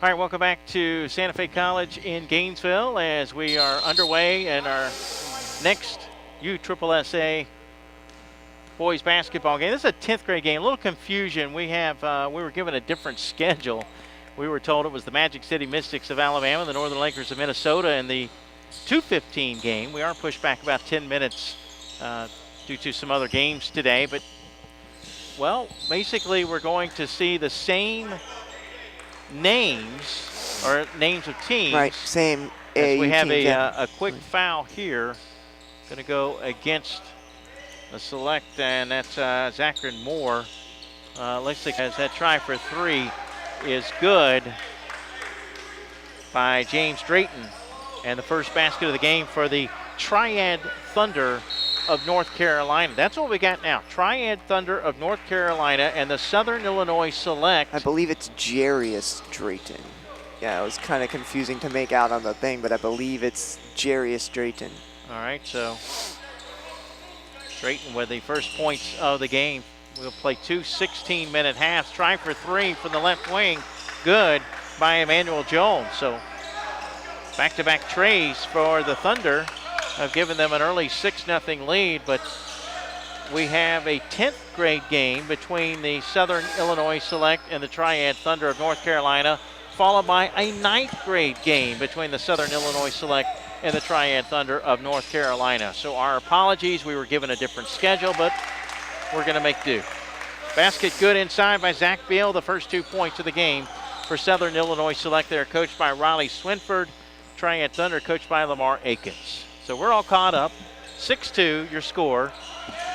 All right, welcome back to Santa Fe College in Gainesville as we are underway in our next USSSA boys basketball game. This is a 10th grade game. A little confusion. We were given a different schedule. We were told it was the Magic City Mystics of Alabama, the Northern Lakers of Minnesota, and the 2:15 game. We are pushed back about 10 minutes due to some other games today. But, well, basically we're going to see the same names or names of teams. Right, same. As we have team, a quick foul here. Going to go against the select, and that's Zachary Moore. Looks like as that try for three is good by James Drayton. And the first basket of the game for the Triad Thunder of North Carolina. That's what we got now. Triad Thunder of North Carolina and the Southern Illinois Select. I believe it's Jarius Drayton. Yeah, it was kind of confusing to make out on the thing, but I believe it's Jarius Drayton. All right, so Drayton with the first points of the game. We'll play two 16-minute halves. Try for three from the left wing. Good by Emmanuel Jones. So back-to-back trays for the Thunder have given them an early 6-0 lead, but we have a 10th grade game between the Southern Illinois Select and the Triad Thunder of North Carolina, followed by a 9th grade game between the Southern Illinois Select and the Triad Thunder of North Carolina. So our apologies, we were given a different schedule, but we're going to make do. Basket good inside by Zach Beal, the first 2 points of the game for Southern Illinois Select. They're coached by Riley Swinford. Triad Thunder coached by Lamar Akins. So we're all caught up. 6-2 your score.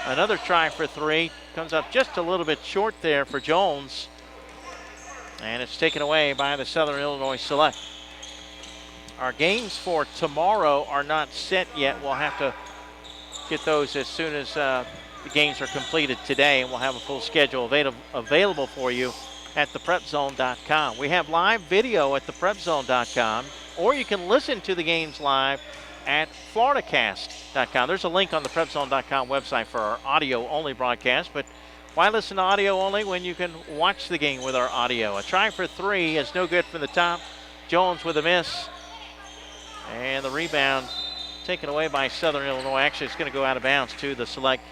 Another try for three. Comes up just a little bit short there for Jones. And it's taken away by the Southern Illinois Select. Our games for tomorrow are not set yet. We'll have to get those as soon as the games are completed today, and we'll have a full schedule available for you at theprepzone.com. We have live video at theprepzone.com, or you can listen to the games live at floridacast.com. There's a link on the prepzone.com website for our audio-only broadcast, but why listen to audio only when you can watch the game with our audio? A try for three is no good from the top. Jones with a miss. And the rebound taken away by Southern Illinois. Actually, it's going to go out of bounds to the Select.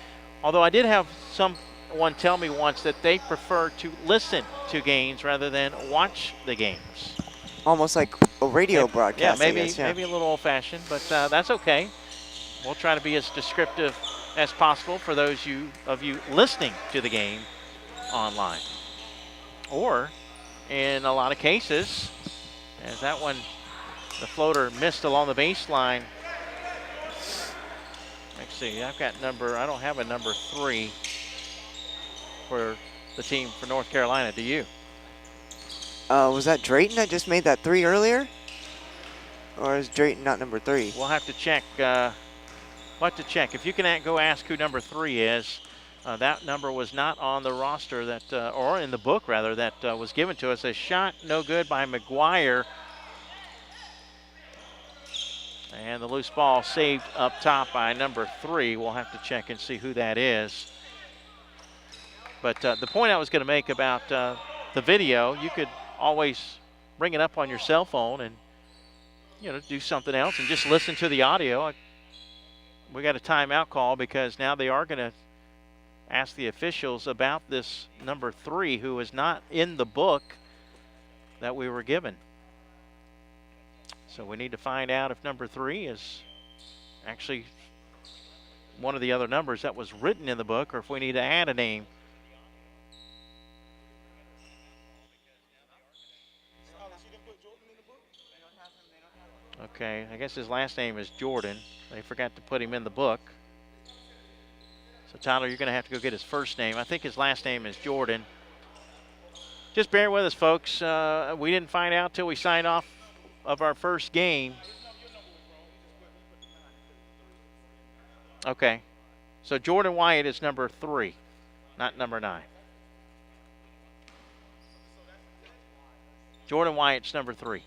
Although I did have someone tell me once that they prefer to listen to games rather than watch the games. Almost like a radio broadcast. Yeah, maybe a little old-fashioned, but that's okay. We'll try to be as descriptive as possible for those of you listening to the game online. Or, in a lot of cases, as that one, the floater missed along the baseline. Let's see, I don't have a number 3 for the team for North Carolina. Do you? Was that Drayton that just made that three earlier? Or is Drayton not number 3? We'll have to check. If you can go ask who number 3 is. That number was not on the roster that, or in the book rather, that was given to us. A shot no good by McGuire. And the loose ball saved up top by number 3. We'll have to check and see who that is. But the point I was going to make about the video, you could always bring it up on your cell phone and, do something else and just listen to the audio. We got a timeout call because now they are going to ask the officials about this number 3 who is not in the book that we were given. So we need to find out if number 3 is actually one of the other numbers that was written in the book, or if we need to add a name. Okay, I guess his last name is Jordan. They forgot to put him in the book. So Tyler, you're going to have to go get his first name. I think his last name is Jordan. Just bear with us, folks. We didn't find out till we signed off of our first game. Okay. So Jordan Wyatt is number 3, not number 9. Jordan Wyatt's number 3.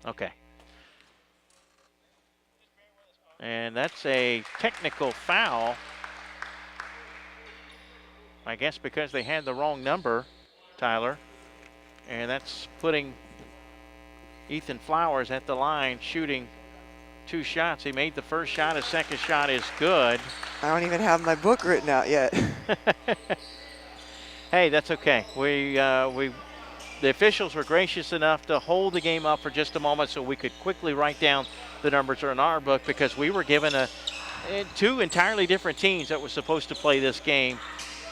Okay. And that's a technical foul. I guess because they had the wrong number, Tyler. And that's putting Ethan Flowers at the line shooting 2 shots. He made the first shot. His second shot is good. I don't even have my book written out yet. Hey, that's okay. The officials were gracious enough to hold the game up for just a moment so we could quickly write down the numbers in our book, because we were given two entirely different teams that were supposed to play this game.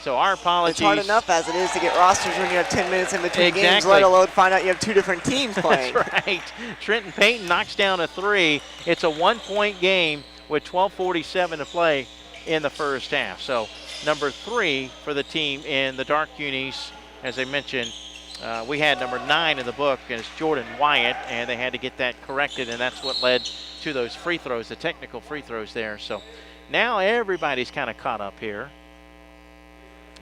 So our apologies. It's hard enough as it is to get rosters when you have 10 minutes in between Exactly. games, let alone find out you have 2 different teams playing. That's right. Trenton Payton knocks down a 3. It's a 1-point game with 12:47 to play in the first half. So number 3 for the team in the dark unis, as I mentioned, we had number 9 in the book, and it's Jordan Wyatt, and they had to get that corrected, and that's what led to those free throws, the technical free throws there. So now everybody's kind of caught up here.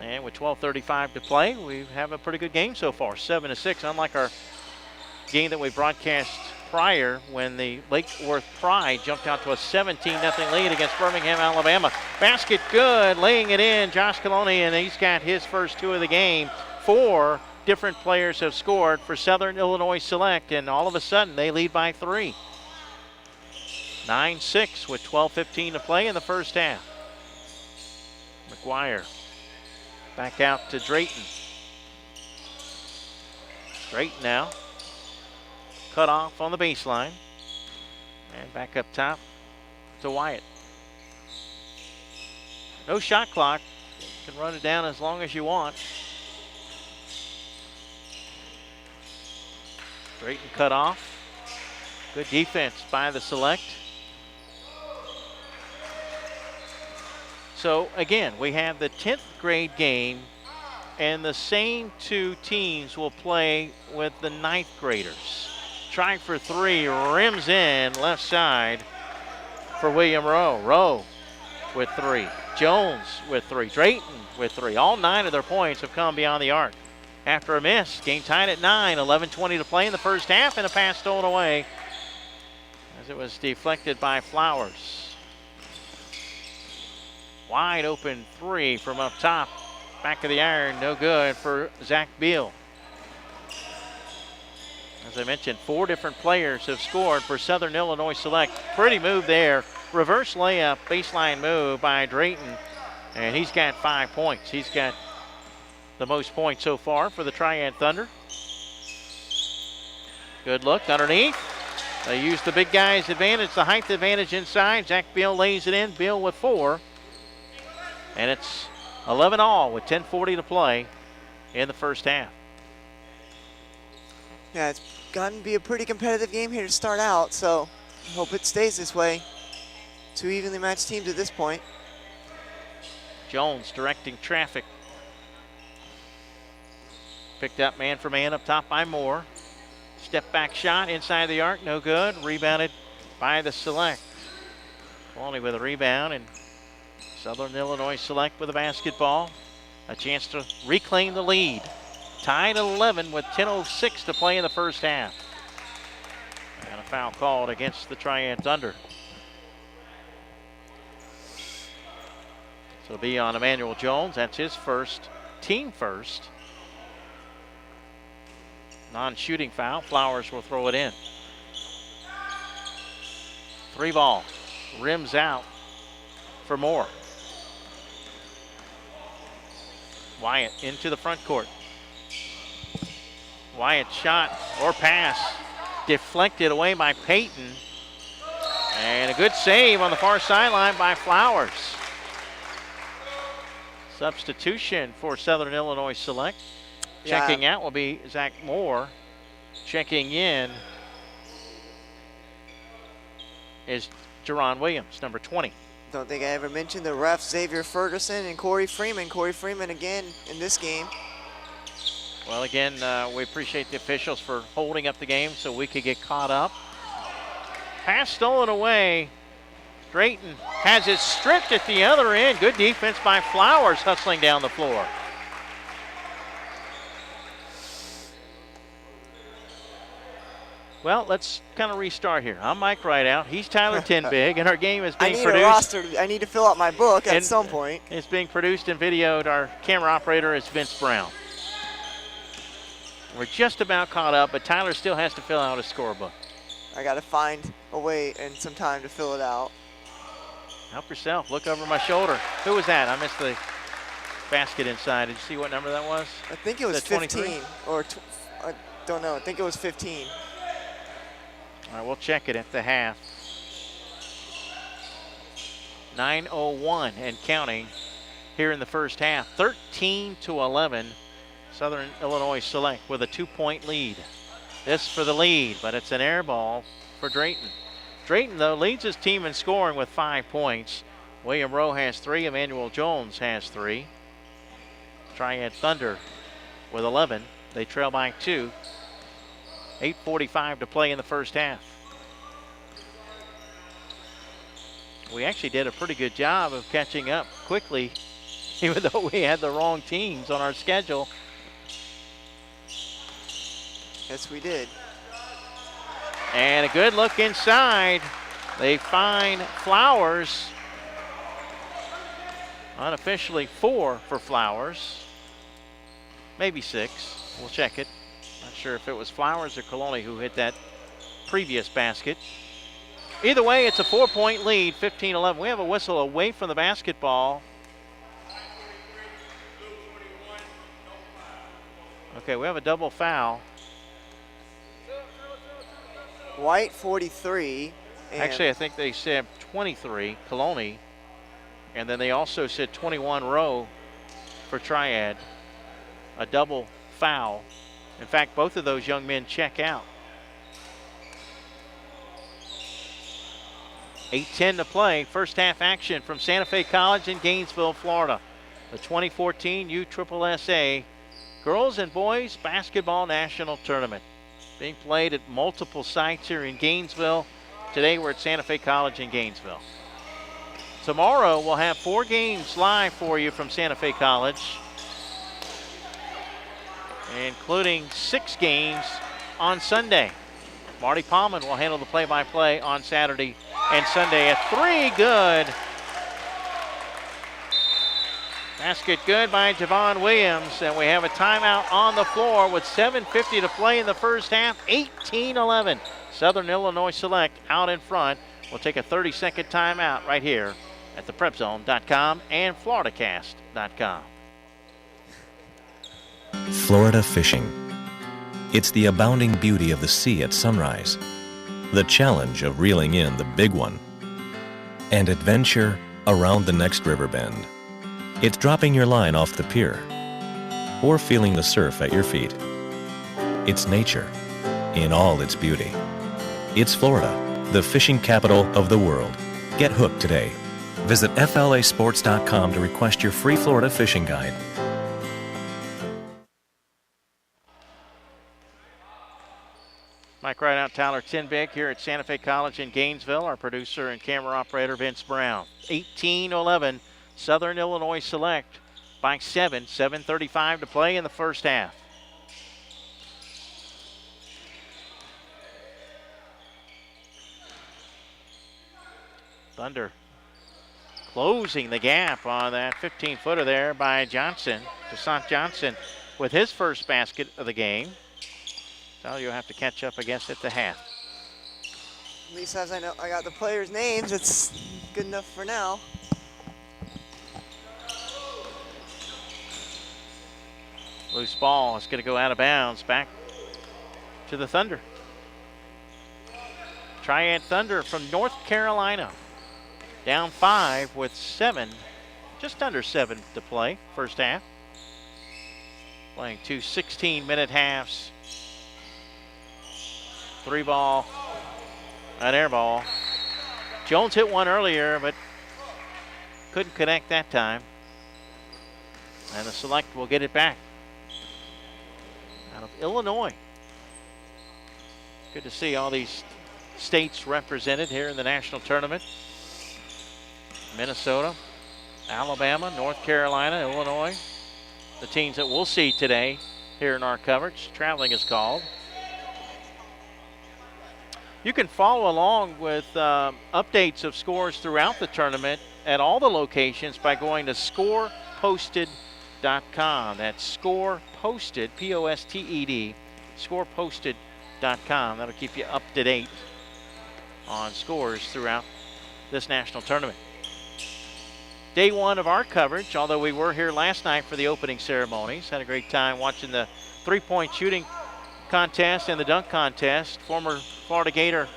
And with 12:35 to play, we have a pretty good game so far, 7-6, unlike our game that we broadcast prior when the Lake Worth Pride jumped out to a 17-0 lead against Birmingham, Alabama. Basket good, laying it in, Josh Coloni, and he's got his first 2 of the game. 4 different players have scored for Southern Illinois Select, and all of a sudden they lead by 3. 9-6 with 12:15 to play in the first half. McGuire back out to Drayton. Drayton now cut off on the baseline, and back up top to Wyatt. No shot clock. You can run it down as long as you want. Drayton cut off. Good defense by the Select. So again, we have the 10th grade game, and the same 2 teams will play with the 9th graders. Trying for 3, rims in, left side for William Rowe. Rowe with 3. Jones with 3. Drayton with 3. All 9 of their points have come beyond the arc. After a miss, game tied at 9, 11:20 to play in the first half, and a pass stolen away as it was deflected by Flowers. Wide open 3 from up top. Back of the iron, no good for Zach Beal. As I mentioned, 4 different players have scored for Southern Illinois Select. Pretty move there. Reverse layup, baseline move by Drayton, and he's got 5 points. He's got the most points so far for the Triad Thunder. Good look underneath. They use the big guy's advantage, the height advantage inside. Zach Beal lays it in. Beal with 4. And it's 11 all with 10:40 to play in the first half. Yeah, it's gotten to be a pretty competitive game here to start out, so I hope it stays this way. 2 evenly matched teams at this point. Jones directing traffic. Picked up man for man up top by Moore. Step back shot inside the arc, no good. Rebounded by the Select. Only with a rebound, and Southern Illinois Select with a basketball. A chance to reclaim the lead. Tied at 11 with 10:06 to play in the first half. And a foul called against the Triad Thunder. So it'll be on Emmanuel Jones. That's his first, team first. Non-shooting foul. Flowers will throw it in. 3 ball. Rims out for Moore. Wyatt into the front court. Wyatt shot or pass deflected away by Payton. And a good save on the far sideline by Flowers. Substitution for Southern Illinois Select. Checking out will be Zach Moore. Checking in is Jerron Williams, number 20. Don't think I ever mentioned the refs Xavier Ferguson and Corey Freeman. Corey Freeman again in this game. Well, again, we appreciate the officials for holding up the game so we could get caught up. Pass stolen away. Drayton has it stripped at the other end. Good defense by Flowers hustling down the floor. Well, let's kind of restart here. I'm Mike Rideout. He's Tyler Tinbig, and our game is being produced. I need a roster. I need to fill out my book at some point. It's being produced and videoed. Our camera operator is Vince Brown. We're just about caught up, but Tyler still has to fill out his scorebook. I got to find a way and some time to fill it out. Help yourself. Look over my shoulder. Who was that? I missed the basket inside. Did you see what number that was? I think it was 15 or I don't know. I think it was 15. All right, we'll check it at the half. 9:01 and counting here in the first half. 13-11. Southern Illinois Select with a 2-point lead. This for the lead, but it's an air ball for Drayton. Drayton, though, leads his team in scoring with 5 points. William Rowe has 3. Emmanuel Jones has 3. Triad Thunder with 11. They trail by 2. 8:45 to play in the first half. We actually did a pretty good job of catching up quickly, even though we had the wrong teams on our schedule. Yes, we did. And a good look inside. They find Flowers. Unofficially 4 for Flowers. Maybe 6. We'll check it. Not sure if it was Flowers or Coloni who hit that previous basket. Either way, it's a 4-point lead, 15-11. We have a whistle away from the basketball. Okay, we have a double foul. White 43. Actually, I think they said 23, Coloni. And then they also said 21 Rowe for Triad. A double foul. In fact, both of those young men check out. 8:10 to play. First half action from Santa Fe College in Gainesville, Florida. The 2014 USSSA Girls and Boys Basketball National Tournament. Being played at multiple sites here in Gainesville. Today we're at Santa Fe College in Gainesville. Tomorrow we'll have 4 games live for you from Santa Fe College, including 6 games on Sunday. Marty Palman will handle the play-by-play on Saturday and Sunday at 3. Good. Basket good by Javon Williams, and we have a timeout on the floor with 7:50 to play in the first half. 18-11. Southern Illinois Select out in front. We'll take a 30-second timeout right here at theprepzone.com and floridacast.com. Florida fishing. It's the abounding beauty of the sea at sunrise, the challenge of reeling in the big one, and adventure around the next river bend. It's dropping your line off the pier or feeling the surf at your feet. It's nature in all its beauty. It's Florida, the fishing capital of the world. Get hooked today. Visit flasports.com to request your free Florida fishing guide. Mike Rideout, Tyler Tinbig here at Santa Fe College in Gainesville. Our producer and camera operator, Vince Brown. 18-11, Southern Illinois Select by 7. 7:35 to play in the first half. Thunder closing the gap on that 15-footer there by Johnson. Desant Johnson with his first basket of the game. So you'll have to catch up against it at the half. At least as I know, I got the players' names. It's good enough for now. Loose ball is going to go out of bounds back to the Thunder. Triad Thunder from North Carolina. Down 5 with 7, just under 7 to play, first half. Playing 2 16-minute halves. 3 ball, an air ball. Jones hit one earlier, but couldn't connect that time. And the Select will get it back. Out of Illinois. Good to see all these states represented here in the national tournament. Minnesota, Alabama, North Carolina, Illinois. The teams that we'll see today here in our coverage. Traveling is called. You can follow along with updates of scores throughout the tournament at all the locations by going to scoreposted.com. That's scoreposted, Posted, scoreposted.com. That'll keep you up to date on scores throughout this national tournament. Day one of our coverage, although we were here last night for the opening ceremonies. Had a great time watching the three-point shooting contest and the dunk contest. Former Florida Gator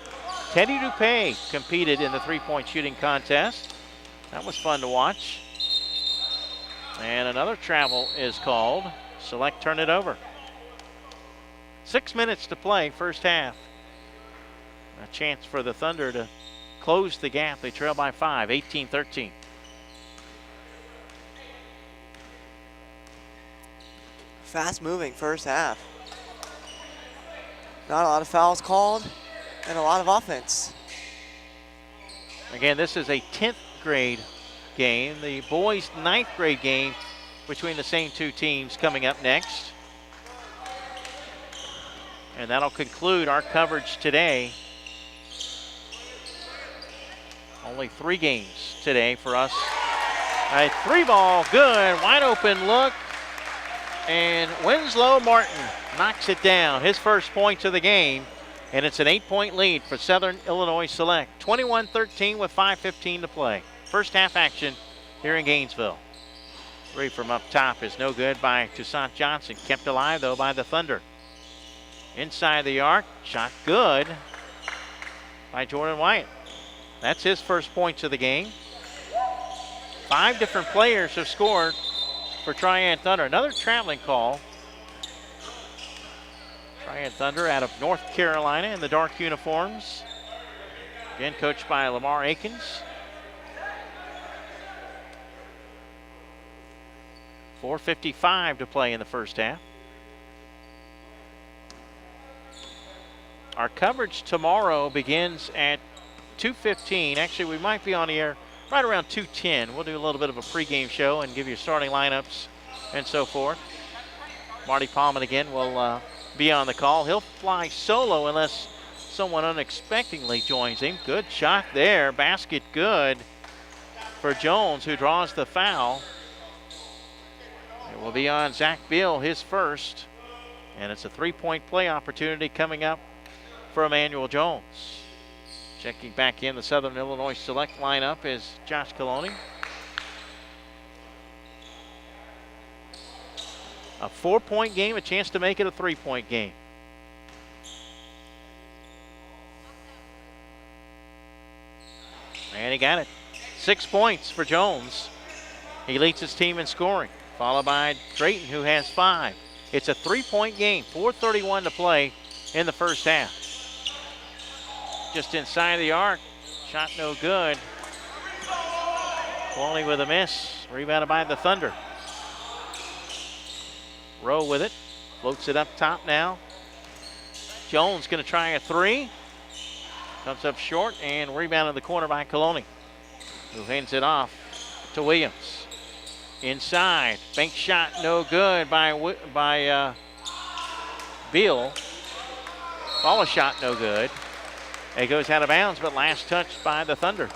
Teddy Dupay competed in the three-point shooting contest. That was fun to watch. And another travel is called. Select turn it over. 6 minutes to play, first half. A chance for the Thunder to close the gap. They trail by 5, 18-13. Fast moving first half. Not a lot of fouls called and a lot of offense. Again, this is a 10th grade game. The boys' 9th grade game between the same two teams coming up next. And that'll conclude our coverage today. Only 3 games today for us. A 3-ball, good, wide open look. And Winslow Martin knocks it down. His first points of the game. And it's an 8-point lead for Southern Illinois Select. 21-13 with 5:15 to play. First half action here in Gainesville. 3 from up top is no good by Toussaint Johnson. Kept alive, though, by the Thunder. Inside the arc, shot good by Jordan Wyatt. That's his first points of the game. 5 different players have scored for Triad Thunder. Another traveling call. Triad Thunder out of North Carolina in the dark uniforms. Again, coached by Lamar Akins. 4:55 to play in the first half. Our coverage tomorrow begins at 2:15. Actually, we might be on the air right around 2:10. We'll do a little bit of a pregame show and give you starting lineups and so forth. Marty Palman again will be on the call. He'll fly solo unless someone unexpectedly joins him. Good shot there. Basket good for Jones, who draws the foul. It will be on Zach Beal, his first. And it's a 3-point play opportunity coming up for Emmanuel Jones. Checking back in the Southern Illinois Select lineup is Josh Coloni. A 4-point game, a chance to make it a 3-point game. And he got it. 6 points for Jones. He leads his team in scoring, followed by Drayton, who has 5. It's a 3-point game, 4:31 to play in the first half. Just inside the arc, shot no good. Only with a miss, rebounded by the Thunder. Rowe with it, floats it up top now. Jones gonna try a 3. Comes up short and rebounded in the corner by Coloni, who hands it off to Williams. Inside, bank shot no good by Beal. Follow shot no good. It goes out of bounds, but last touched by the Thunder.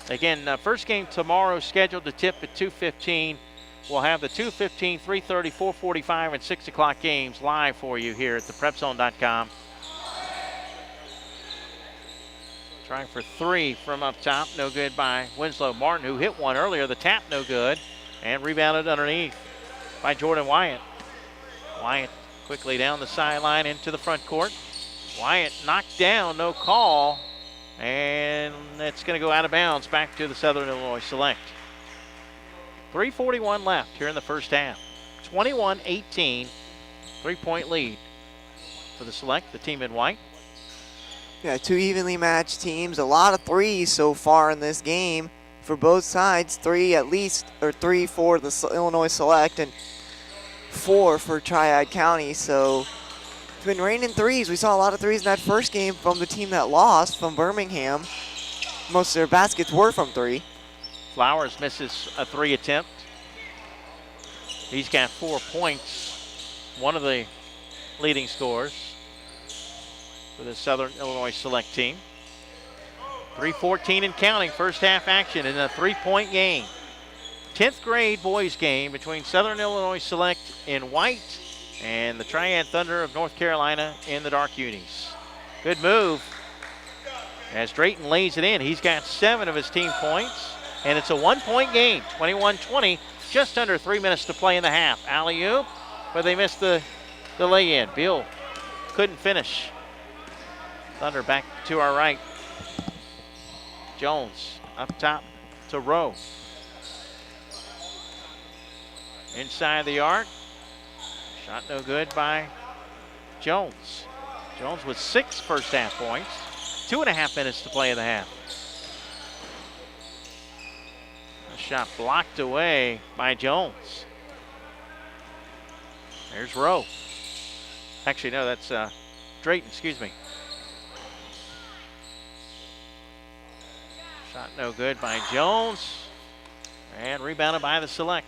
Again, first game tomorrow scheduled to tip at 2:15. We'll have the 2:15, 3:30, 4:45, and 6 o'clock games live for you here at theprepzone.com. Trying for 3 from up top, no good by Winslow Martin, who hit one earlier. The tap no good, and rebounded underneath by Jordan Wyatt. Wyatt quickly down the sideline into the front court. Wyatt knocked down, no call, and it's going to go out of bounds back to the Southern Illinois Select. 3:41 left here in the first half. 21-18, 3-point lead for the Select, the team in white. Yeah, 2 evenly matched teams. A lot of 3s so far in this game for both sides. 3 at least, or 3 for the Illinois Select and 4 for Triad County. So it's been raining 3s. We saw a lot of 3s in that first game from the team that lost, from Birmingham. Most of their baskets were from 3. Flowers misses a 3 attempt. He's got 4 points, one of the leading scorers for the Southern Illinois Select team. 3:14 and counting, first half action in a 3-point game. 10th grade boys game between Southern Illinois Select in white and the Triad Thunder of North Carolina in the dark unis. Good move as Drayton lays it in. He's got 7 of his team points, and it's a 1-point game, 21-20, just under 3 minutes to play in the half. Alley-oop, but they missed the lay-in. Beal couldn't finish. Thunder back to our right. Jones up top to Rowe. Inside the arc. Shot no good by Jones. Jones with 6 first half points. 2.5 minutes to play in the half. A shot blocked away by Jones. There's Rowe. Actually, no, that's Drayton, excuse me. Shot no good by Jones. And rebounded by the Select.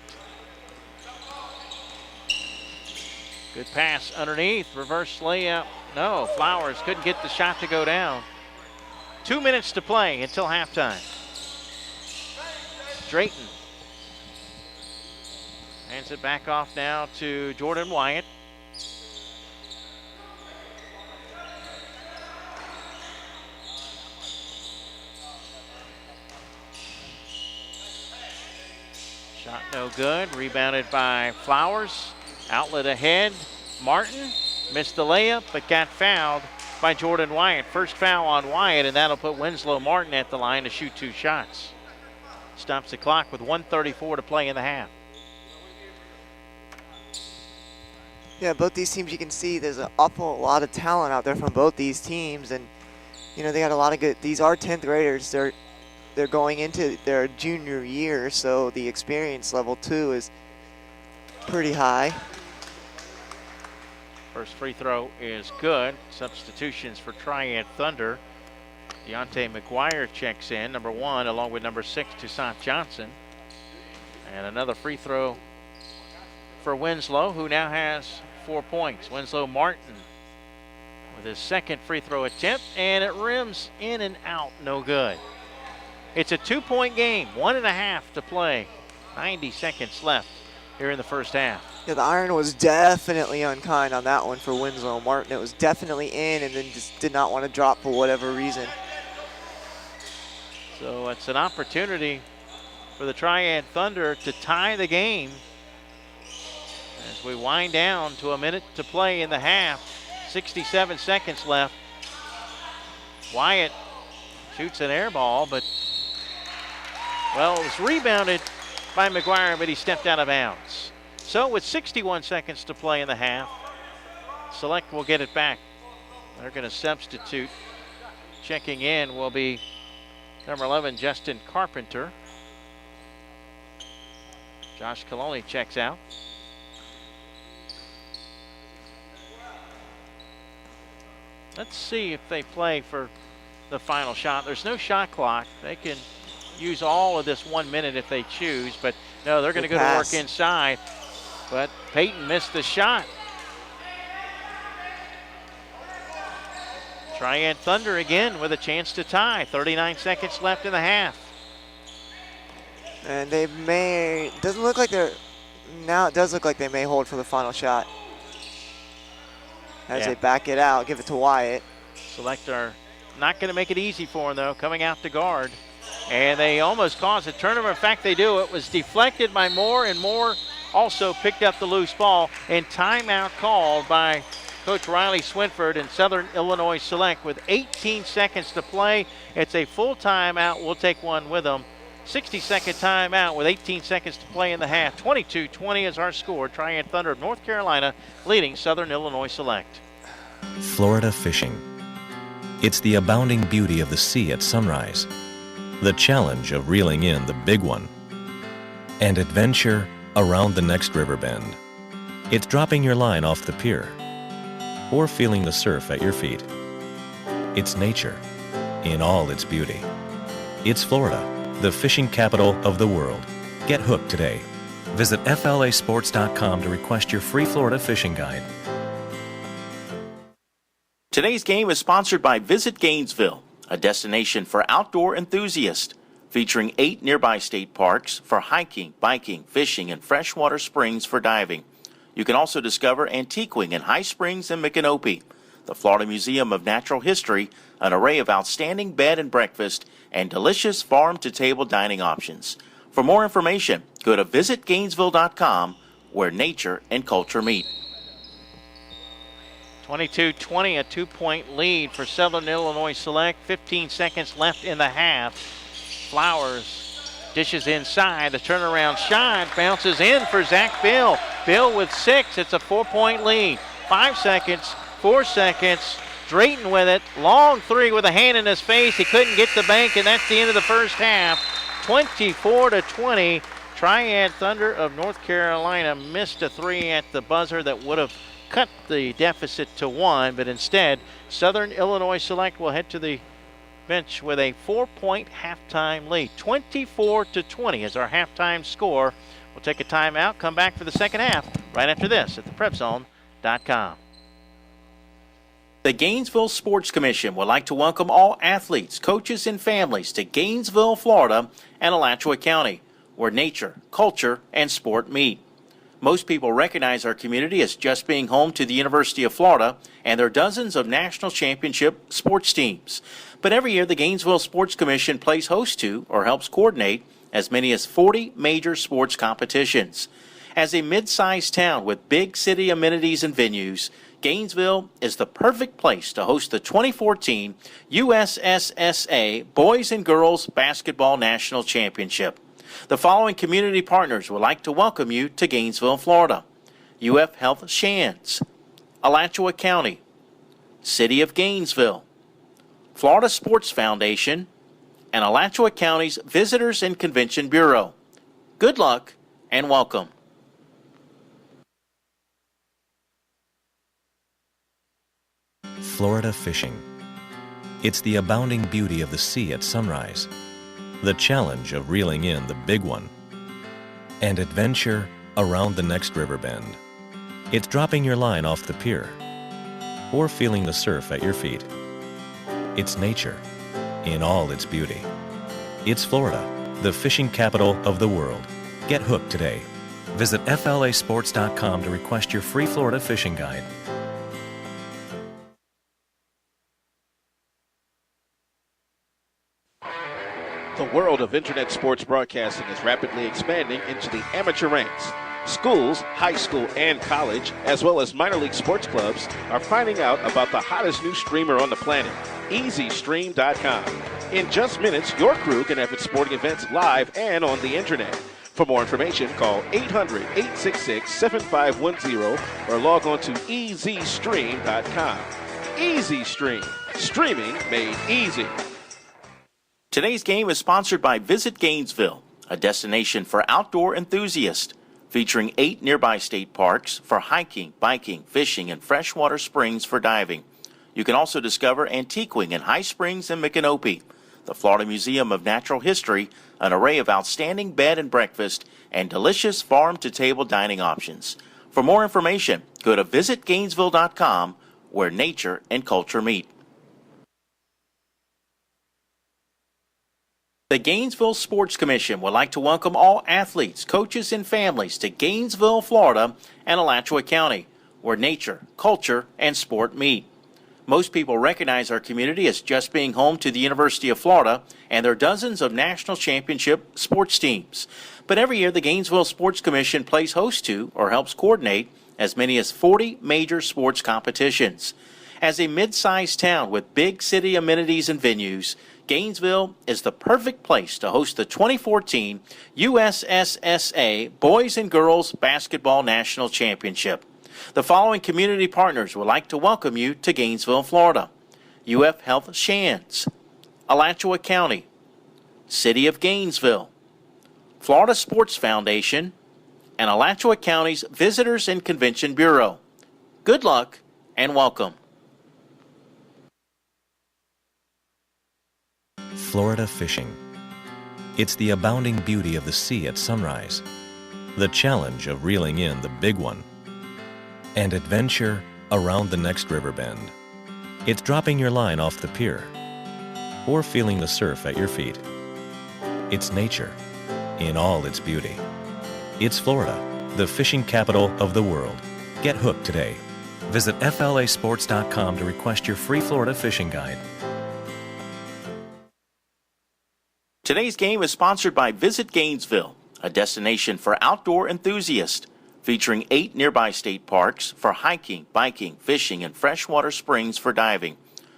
Good pass underneath. Reverse layup. No, Flowers couldn't get the shot to go down. 2 minutes to play until halftime. Drayton hands it back off now to Jordan Wyatt. Shot no good. Rebounded by Flowers. Outlet ahead. Martin missed the layup but got fouled by Jordan Wyatt. First foul on Wyatt, and that'll put Winslow Martin at the line to shoot 2 shots. Stops the clock with 1:34 to play in the half. Yeah, both these teams, you can see there's an awful lot of talent out there from both these teams, and you know they got a lot of good. These are 10th graders. They're going into their junior year, so the experience level too is pretty high. First free throw is good. Substitutions for Triad Thunder. Deontay McGuire checks in, number 1, along with number 6, Toussaint Johnson. And another free throw for Winslow, who now has 4 points. Winslow Martin with his second free throw attempt, and it rims in and out, no good. It's a 2-point game, 1.5 to play. 90 seconds left here in the first half. Yeah, the iron was definitely unkind on that one for Winslow Martin. It was definitely in and then just did not want to drop for whatever reason. So it's an opportunity for the Triad Thunder to tie the game as we wind down to a minute to play in the half. 67 seconds left. Wyatt shoots an air ball, but, well, it was rebounded by McGuire, but he stepped out of bounds. So with 61 seconds to play in the half, Select will get it back. They're going to substitute. Checking in will be number 11, Justin Carpenter. Josh Coloni checks out. Let's see if they play for the final shot. There's no shot clock. They can use all of this 1 minute if they choose, but no, they're going to go to work inside. But Peyton missed the shot. Triad Thunder again with a chance to tie. 39 seconds left in the half. And they may, doesn't look like they're, now it does look like they may hold for the final shot. As they back it out, give it to Wyatt. Select are not going to make it easy for him, though, coming out to guard. And they almost caused a turnover. In fact, they do. It was deflected by Moore, and Moore also picked up the loose ball. And timeout called by Coach Riley Swinford and Southern Illinois Select with 18 seconds to play. It's a full timeout. We'll take one with them. 60-second timeout with 18 seconds to play in the half. 22-20 is our score. Triad Thunder of North Carolina leading Southern Illinois Select. Florida fishing. It's the abounding beauty of the sea at sunrise, the challenge of reeling in the big one, and adventure around the next river bend. It's dropping your line off the pier or feeling the surf at your feet. It's nature in all its beauty. It's Florida, the fishing capital of the world. Get hooked today. Visit flasports.com to request your free Florida fishing guide. Today's game is sponsored by Visit Gainesville, a destination for outdoor enthusiasts, featuring 8 nearby state parks for hiking, biking, fishing, and freshwater springs for diving. You can also discover antiquing in High Springs and Micanopy, the Florida Museum of Natural History, an array of outstanding bed and breakfast, and delicious farm-to-table dining options. For more information, go to visitgainesville.com, where nature and culture meet. 22-20, a 2-point lead for Southern Illinois Select. 15 seconds left in the half. Flowers dishes inside. The turnaround shot bounces in for Zach Bill. Bill with 6. It's a 4-point lead. 5 seconds, 4 seconds. Drayton with it. Long three with a hand in his face. He couldn't get the bank, and that's the end of the first half. 24-20. Triad Thunder of North Carolina missed a three at the buzzer that would have cut the deficit to 1, but instead Southern Illinois Select will head to the bench with a 4-point halftime lead. 24-20 is our halftime score. We'll take a timeout, come back for the second half right after this at theprepzone.com. The Gainesville Sports Commission would like to welcome all athletes, coaches, and families to Gainesville, Florida, and Alachua County, where nature, culture, and sport meet. Most people recognize our community as just being home to the University of Florida and their dozens of national championship sports teams. But every year, the Gainesville Sports Commission plays host to or helps coordinate as many as 40 major sports competitions. As a mid-sized town with big city amenities and venues, Gainesville is the perfect place to host the 2014 USSSA Boys and Girls Basketball National Championship. The following community partners would like to welcome you to Gainesville, Florida: UF Health Shands, Alachua County, City of Gainesville, Florida Sports Foundation, and Alachua County's Visitors and Convention Bureau. Good luck and welcome. Florida fishing. It's the abounding beauty of the sea at sunrise, the challenge of reeling in the big one, and adventure around the next river bend. It's dropping your line off the pier or feeling the surf at your feet. It's nature in all its beauty. It's Florida, the fishing capital of the world. Get hooked today. Visit flasports.com to request your free Florida fishing guide. The world of internet sports broadcasting is rapidly expanding into the amateur ranks. Schools, high school and college, as well as minor league sports clubs are finding out about the hottest new streamer on the planet, EasyStream.com. In just minutes, your crew can have its sporting events live and on the internet. For more information, call 800-866-7510 or log on to EasyStream.com. EasyStream, streaming made easy. Today's game is sponsored by Visit Gainesville, a destination for outdoor enthusiasts, featuring 8 nearby state parks for hiking, biking, fishing, and freshwater springs for diving. You can also discover antiquing in High Springs and Micanopy, the Florida Museum of Natural History, an array of outstanding bed and breakfast, and delicious farm-to-table dining options. For more information, go to visitgainesville.com, where nature and culture meet. The Gainesville Sports Commission would like to welcome all athletes, coaches, and families to Gainesville, Florida, and Alachua County, where nature, culture, and sport meet. Most people recognize our community as just being home to the University of Florida and their dozens of national championship sports teams. But every year, the Gainesville Sports Commission plays host to or helps coordinate as many as 40 major sports competitions. As a mid-sized town with big city amenities and venues, Gainesville is the perfect place to host the 2014 USSSA Boys and Girls Basketball National Championship. The following community partners would like to welcome you to Gainesville, Florida: UF Health Shands, Alachua County, City of Gainesville, Florida Sports Foundation, and Alachua County's Visitors and Convention Bureau. Good luck and welcome. Florida fishing. It's the abounding beauty of the sea at sunrise, the challenge of reeling in the big one, and adventure around the next river bend. It's dropping your line off the pier or feeling the surf at your feet. It's nature in all its beauty. It's Florida, the fishing capital of the world. Get hooked today. Visit flasports.com to request your free Florida fishing guide. Today's game is sponsored by Visit Gainesville, a destination for outdoor enthusiasts, featuring 8 nearby state parks for hiking, biking, fishing, and freshwater springs for diving.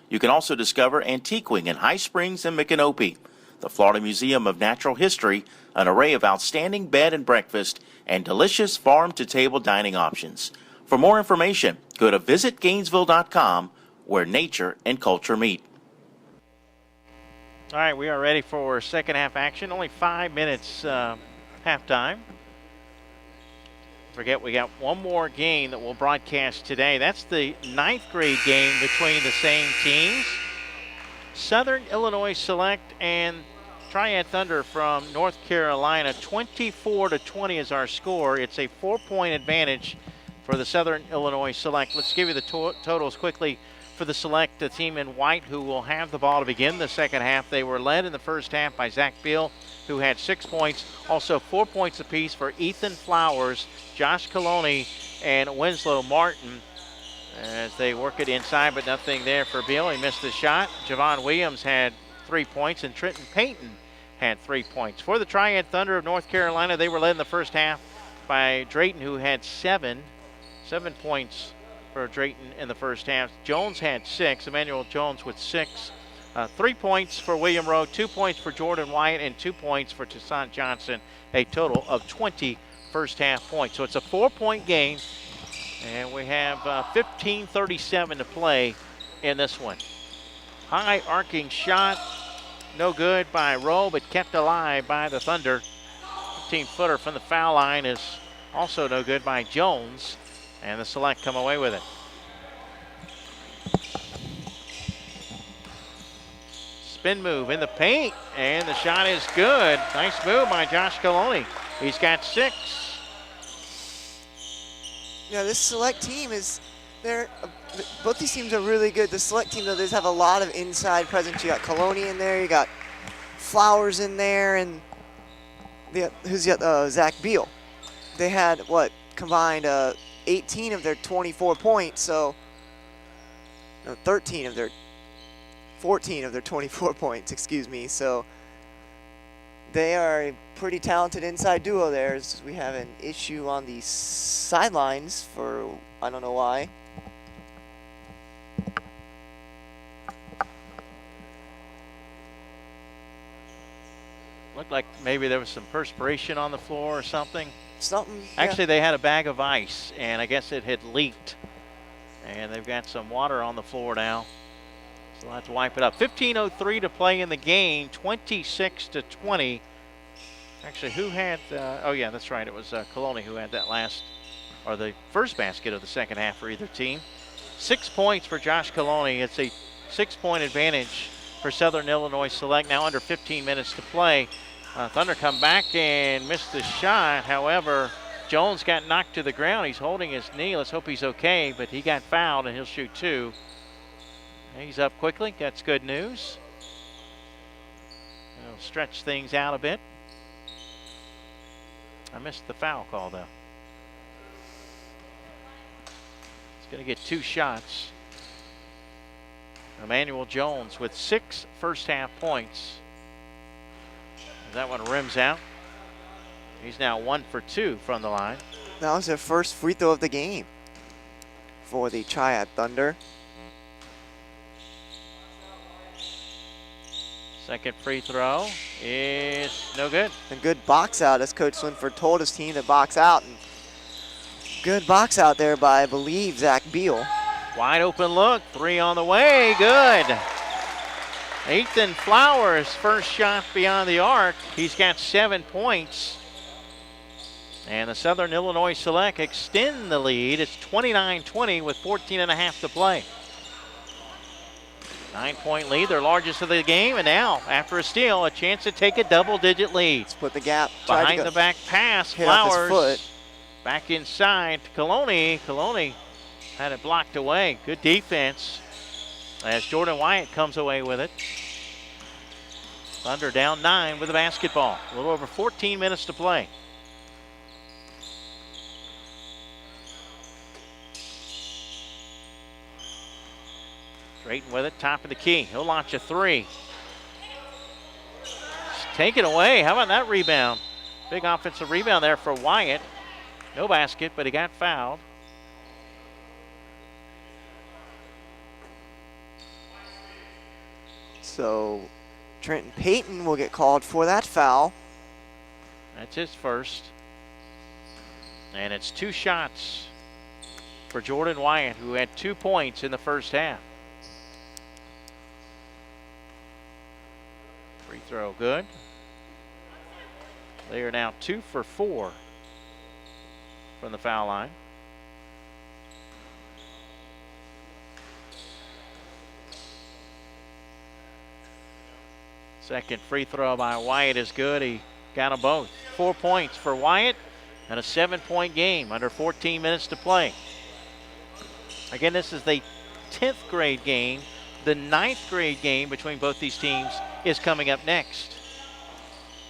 You can also discover antiquing in High Springs and Micanopy, the Florida Museum of Natural History, an array of outstanding bed and breakfast, and delicious farm-to-table dining options. For more information, go to visitgainesville.com, where nature and culture meet. All right, we are ready for second half action. Only 5 minutes halftime. Forget we got one more game that we'll broadcast today. That's the 9th grade game between the same teams. Southern Illinois Select and Triad Thunder from North Carolina. 24-20 is our score. It's a 4-point advantage for the Southern Illinois Select. Let's give you the totals quickly. For the Select, the team in white who will have the ball to begin the second half. They were led in the first half by Zach Beal, who had 6 points. Also 4 points apiece for Ethan Flowers, Josh Coloni, and Winslow Martin as they work it inside, but nothing there for Beal. He missed the shot. Javon Williams had 3 points, and Trenton Payton had 3 points. For the Triad Thunder of North Carolina, they were led in the first half by Drayton, who had 7 points for Drayton in the first half. Jones had 6. Emmanuel Jones with 6. 3 points for William Rowe, 2 points for Jordan Wyatt, and 2 points for Toussaint Johnson. A total of 20 first half points. So it's a 4-point game, and we have 15:37 to play in this one. High arcing shot, no good by Rowe, but kept alive by the Thunder. 15-footer from the foul line is also no good by Jones. And the Select come away with it. Spin move in the paint, and the shot is good. Nice move by Josh Coloni. He's got 6. Yeah, this Select team is, both these teams are really good. The Select team, though, does have a lot of inside presence. You got Coloni in there, you got Flowers in there, and who's the Zach Beal. They had, combined 18 of their 24 points, so no, 14 of their 24 points, excuse me. So they are a pretty talented inside duo there. We have an issue on the sidelines for, I don't know why. Looked like maybe there was some perspiration on the floor or something. Something. Actually, they had a bag of ice, and I guess it had leaked. And they've got some water on the floor now. So they'll have to wipe it up. 15:03 to play in the game, 26-20. Actually, who had, oh yeah, that's right. It was Coloni who had that the first basket of the second half for either team. 6 points for Josh Coloni. It's a 6-point advantage for Southern Illinois Select. Now under 15 minutes to play. Thunder come back and missed the shot. However, Jones got knocked to the ground. He's holding his knee. Let's hope he's okay, but he got fouled and he'll shoot 2. He's up quickly. That's good news. It'll stretch things out a bit. I missed the foul call, though. He's going to get 2 shots. Emmanuel Jones with 6 first half points. That one rims out. He's now 1 for 2 from the line. That was their first free throw of the game for the Triad Thunder. Second free throw is no good. A good box out, as Coach Linford told his team to box out. And good box out there by, I believe, Zach Beal. Wide open look, 3 on the way, good. Ethan Flowers, first shot beyond the arc. He's got 7 points. And the Southern Illinois Select extend the lead. It's 29-20 with 14.5 to play. 9-point lead, their largest of the game. And now, after a steal, a chance to take a double-digit lead. Let's put the gap. Behind the back pass, Flowers back inside to Coloni. Coloni had it blocked away. Good defense as Jordan Wyatt comes away with it. Thunder down 9 with the basketball. A little over 14 minutes to play. Drayton with it, top of the key. He'll launch a three. Take it away. How about that rebound? Big offensive rebound there for Wyatt. No basket, but he got fouled. So Trenton Payton will get called for that foul. That's his first. And it's 2 shots for Jordan Wyatt, who had 2 points in the first half. Free throw good. They are now 2 for 4 from the foul line. Second free throw by Wyatt is good. He got them both. 4 points for Wyatt and a 7-point game under 14 minutes to play. Again, this is the 10th grade game. The 9th grade game between both these teams is coming up next.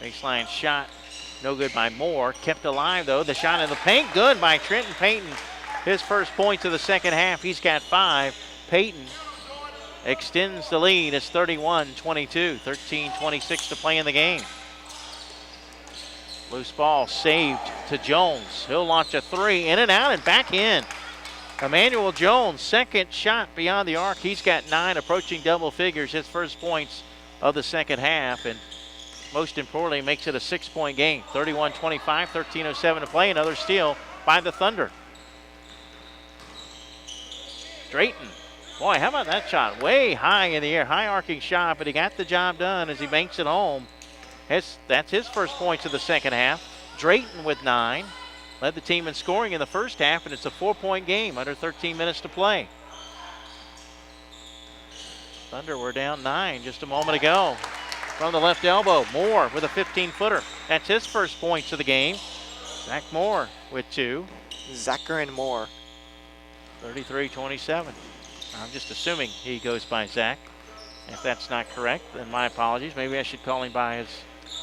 Baseline shot, no good by Moore. Kept alive, though. The shot in the paint, good by Trenton Payton. His first points of the second half. He's got 5. Payton extends the lead. It's 31-22, 13:26 to play in the game. Loose ball saved to Jones. He'll launch a three, in and out and back in. Emmanuel Jones, second shot beyond the arc. He's got 9, approaching double figures. His first points of the second half, and most importantly, makes it a 6-point game. 31-25, 13:07 to play. Another steal by the Thunder. Drayton. Boy, how about that shot? Way high in the air, high arcing shot, but he got the job done as he banks it home. That's his first points of the second half. Drayton with 9. Led the team in scoring in the first half, and it's a 4-point game under 13 minutes to play. Thunder were down 9 just a moment ago. From the left elbow, Moore with a 15-footer. That's his first points of the game. Zach Moore with 2. Zacharin Moore. 33-27. I'm just assuming he goes by Zach. If that's not correct, then my apologies. Maybe I should call him by his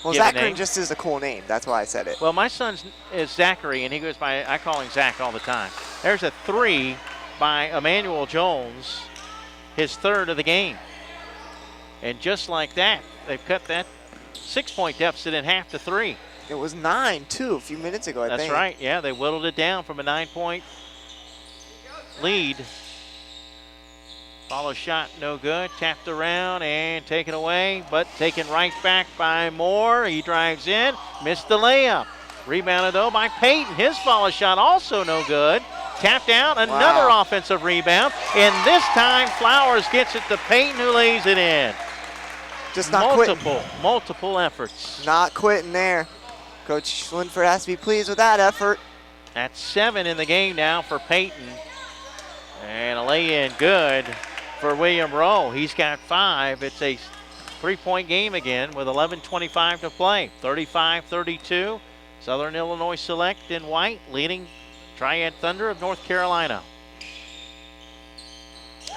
given name. Zacharin just is a cool name. That's why I said it. Well, my son is Zachary, and he goes by, I call him Zach all the time. There's a 3 by Emmanuel Jones, his 3rd of the game. And just like that, they've cut that 6-point deficit in half to 3. It was 9, too, a few minutes ago, I think. That's right. Yeah, they whittled it down from a 9-point lead. Follow shot, no good. Tapped around and taken away, but taken right back by Moore. He drives in, missed the layup. Rebounded, though, by Payton. His follow shot also no good. Tapped out, another offensive rebound. And this time, Flowers gets it to Payton, who lays it in. Just not quitting. Multiple efforts. Not quitting there. Coach Swinford has to be pleased with that effort. That's 7 in the game now for Payton. And a lay-in good for William Rowe. He's got 5. It's a 3-point game again with 11:25 to play. 35-32. Southern Illinois Select in white leading Triad Thunder of North Carolina.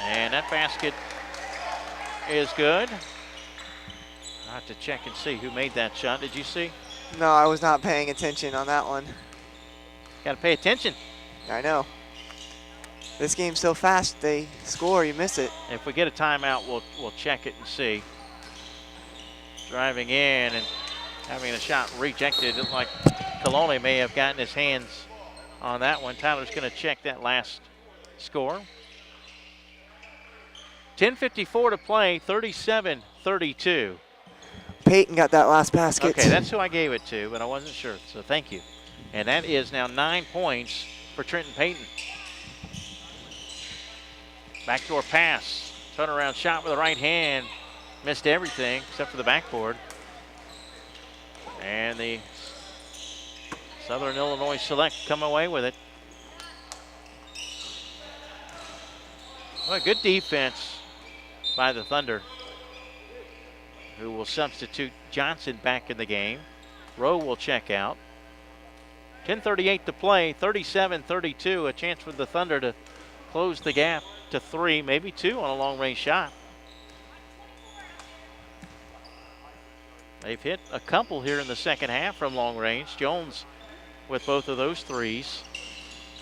And that basket is good. I have to check and see who made that shot. Did you see? No, I was not paying attention on that one. Got to pay attention. I know. This game's so fast, they score, you miss it. If we get a timeout, we'll check it and see. Driving in and having a shot rejected. It looked like Coloni may have gotten his hands on that one. Tyler's going to check that last score. 10:54 to play, 37-32. Payton got that last basket. Okay, that's who I gave it to, but I wasn't sure, so thank you. And that is now 9 points for Trenton Payton. Backdoor pass, turnaround shot with the right hand. Missed everything except for the backboard. And the Southern Illinois Select come away with it. Well, good defense by the Thunder, who will substitute Johnson back in the game. Rowe will check out. 10:38 to play, 37-32. A chance for the Thunder to close the gap to 3, maybe 2 on a long-range shot. They've hit a couple here in the second half from long range. Jones with both of those threes.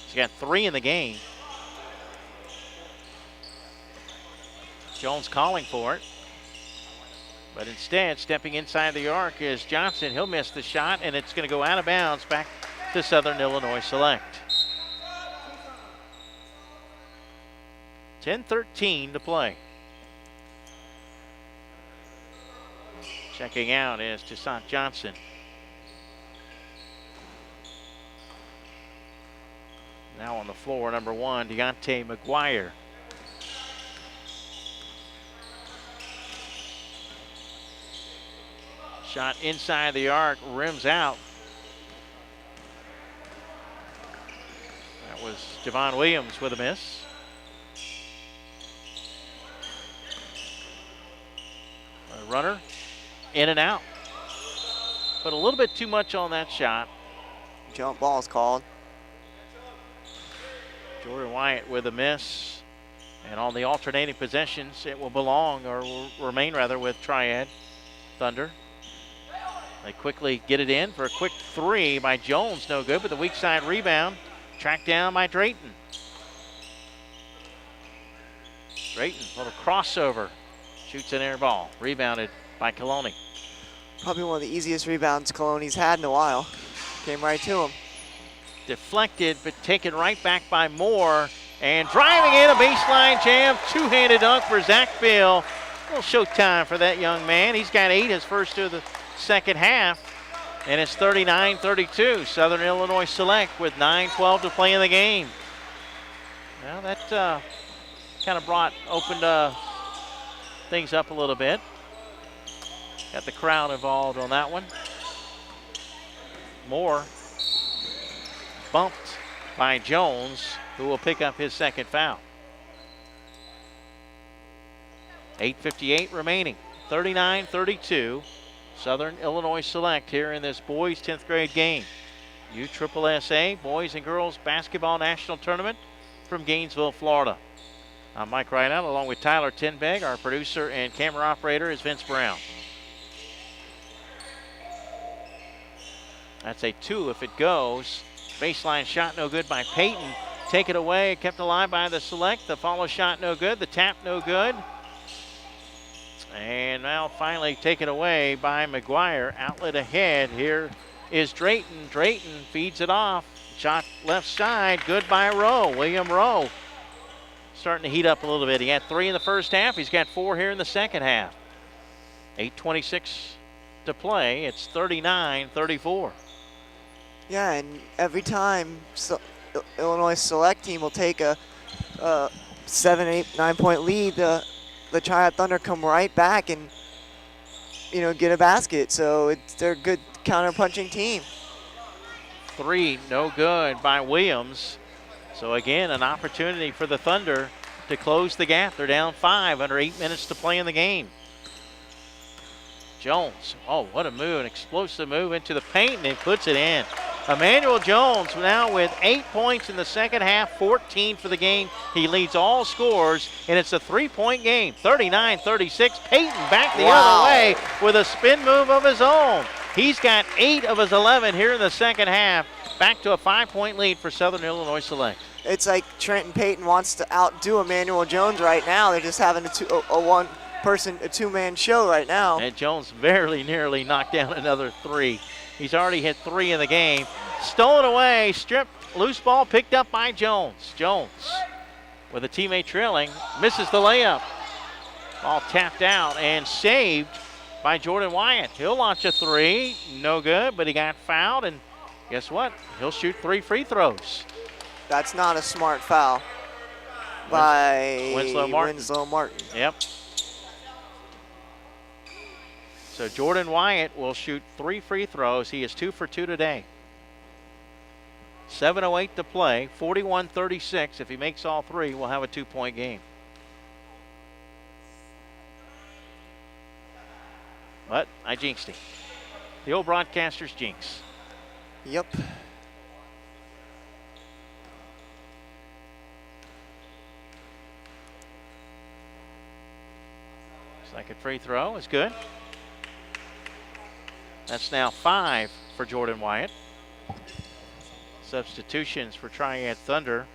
He's got 3 in the game. Jones calling for it. But instead, stepping inside the arc is Johnson. He'll miss the shot, and it's going to go out of bounds back to Southern Illinois Select. 10:13 to play. Checking out is Toussaint Johnson. Now on the floor, number 1, Deontay McGuire. Shot inside the arc, rims out. That was Javon Williams with a miss. A runner, in and out. But a little bit too much on that shot. Jump ball's called. Jordan Wyatt with a miss. And on the alternating possessions, it will belong, or will remain rather, with Triad Thunder. They quickly get it in for a quick 3 by Jones, no good, but the weak side rebound tracked down by Drayton. Drayton, little crossover, shoots an air ball, rebounded by Coloni. Probably one of the easiest rebounds Coloni's had in a while. Came right to him. Deflected, but taken right back by Moore, and driving in a baseline jam, two-handed dunk for Zach Bill. A little showtime for that young man. He's got 8, his first of the second half, and it's 39-32. Southern Illinois Select with 9:12 to play in the game. Well, that kind of opened things up a little bit. Got the crowd involved on that one. Moore bumped by Jones, who will pick up his second foul. 8:58 remaining, 39-32. Southern Illinois Select here in this boys 10th grade game. USSSA Boys and Girls Basketball National Tournament from Gainesville, Florida. I'm Mike Rideout along with Tyler Tinbeg. Our producer and camera operator is Vince Brown. That's a 2 if it goes. Baseline shot no good by Payton. Take it away, kept alive by the Select. The follow shot no good, the tap no good. And now finally taken away by McGuire. Outlet ahead. Here is Drayton. Drayton feeds it off. Shot left side. Good by Rowe. William Rowe starting to heat up a little bit. He had 3 in the first half. He's got 4 here in the second half. 8:26 to play. It's 39-34. Yeah, and every time Illinois Select team will take a 7, 8, 9-point lead, the Triad Thunder come right back and, get a basket. So they're a good counter-punching team. 3, no good by Williams. So again, an opportunity for the Thunder to close the gap. They're down 5 under 8 minutes to play in the game. Jones, oh, what a move, an explosive move into the paint, and he puts it in. Emmanuel Jones now with 8 points in the second half, 14 for the game. He leads all scorers, and it's a 3-point game, 39-36. Payton back the other way with a spin move of his own. He's got 8 of his 11 here in the second half. Back to a 5-point lead for Southern Illinois Select. It's like Trenton Payton wants to outdo Emmanuel Jones right now. They're just having a two-man show right now. And Jones very nearly knocked down another 3. He's already hit 3 in the game. Stolen away, stripped, loose ball picked up by Jones. Jones, with a teammate trailing, misses the layup. Ball tapped out and saved by Jordan Wyatt. He'll launch a 3, no good, but he got fouled, and guess what? He'll shoot 3 free throws. That's not a smart foul by Winslow Martin. Yep. So Jordan Wyatt will shoot 3 free throws. He is 2 for 2 today. 7:08 to play, 41-36. If he makes all 3, we'll have a 2-point game. But I jinxed him. The old broadcaster's jinx. Yep. Second free throw is good. That's now 5 for Jordan Wyatt. Substitutions for Triad Thunder.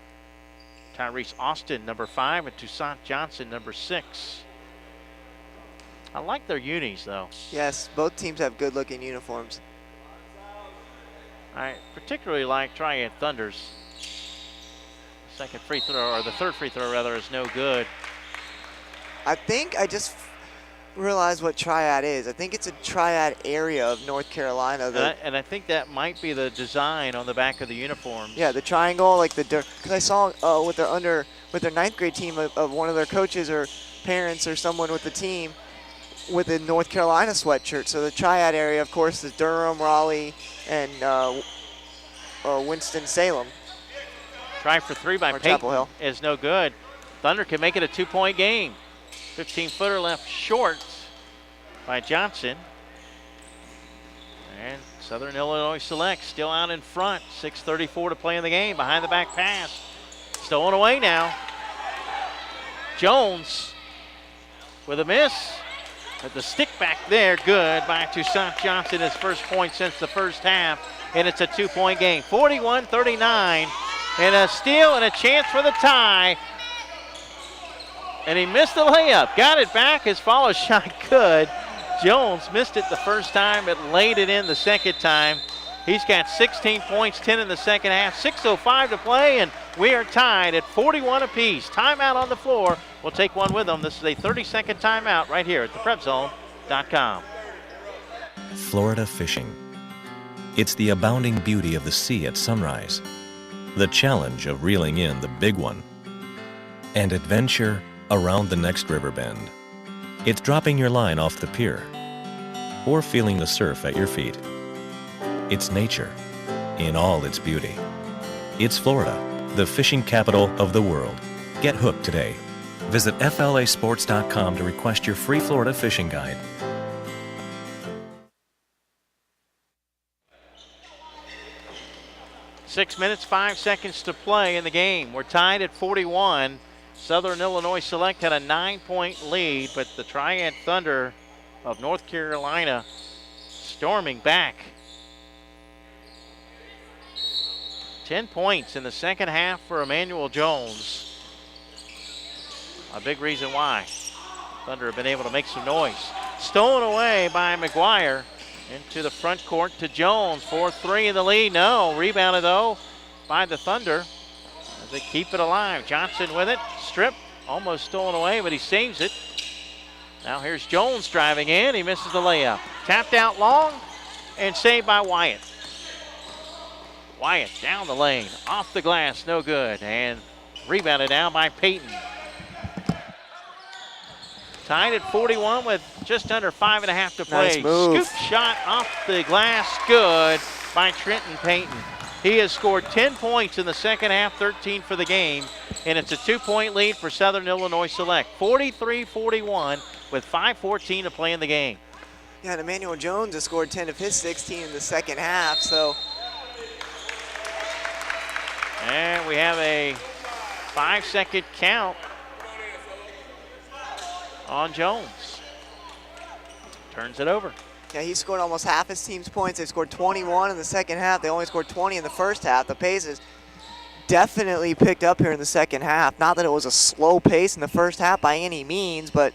Tyrese Austin, number 5, and Toussaint Johnson, number 6. I like their unis, though. Yes, both teams have good-looking uniforms. I particularly like Triad Thunder's. Second free throw, or the third free throw, rather, is no good. I think I just realized what Triad is. I think it's a Triad area of North Carolina. And I think that might be the design on the back of the uniforms. Yeah, the triangle, like because I saw with their ninth grade team of one of their coaches or parents or someone with the team with a North Carolina sweatshirt. So the Triad area, of course, is Durham, Raleigh, and Winston-Salem. Try for three by Or Peyton Chapel Hill. is no good. Thunder can make it a 2-point game. 15-footer left short by Johnson. And Southern Illinois Select still out in front. 6:34 to play in the game. Behind the back pass. Stolen away now. Jones with a miss. But the stick back there, good by Toussaint Johnson, his first point since the first half. And it's a 2-point game. 41-39. And a steal and a chance for the tie. And he missed the layup. Got it back. His follow shot good. Jones missed it the first time, but laid it in the second time. He's got 16 points, 10 in the second half. 6:05 to play, and we are tied at 41 apiece. Timeout on the floor. We'll take one with them. This is a 30-second timeout right here at theprepzone.com. Florida fishing. It's the abounding beauty of the sea at sunrise, the challenge of reeling in the big one, and adventure around the next river bend. It's dropping your line off the pier or feeling the surf at your feet. It's nature in all its beauty. It's Florida, the fishing capital of the world. Get hooked today. Visit FLAsports.com to request your free Florida fishing guide. Six minutes, 5 seconds to play in the game. We're tied at 41. Southern Illinois Select had a 9-point lead, but the Triad Thunder of North Carolina storming back. 10 points in the second half for Emmanuel Jones. A big reason why Thunder have been able to make some noise. Stolen away by McGuire. Into the front court to Jones. 4-3 in the lead. No. Rebounded, though, by the Thunder as they keep it alive. Johnson with it. Strip. Almost stolen away, but he saves it. Now here's Jones driving in. He misses the layup. Tapped out long and saved by Wyatt. Wyatt down the lane. Off the glass. No good. And rebounded now by Peyton. Tied at 41 with just under 5.5 to play. Nice move. Scoop shot off the glass, good by Trenton Payton. He has scored 10 points in the second half, 13 for the game, and it's a 2-point lead for Southern Illinois Select. 43-41 with 5:14 to play in the game. Yeah, and Emmanuel Jones has scored 10 of his 16 in the second half, so. And we have a 5-second count on Jones. Turns it over. Yeah, he scored almost half his team's points. They scored 21 in the second half. They only scored 20 in the first half. The pace has definitely picked up here in the second half. Not that it was a slow pace in the first half by any means, but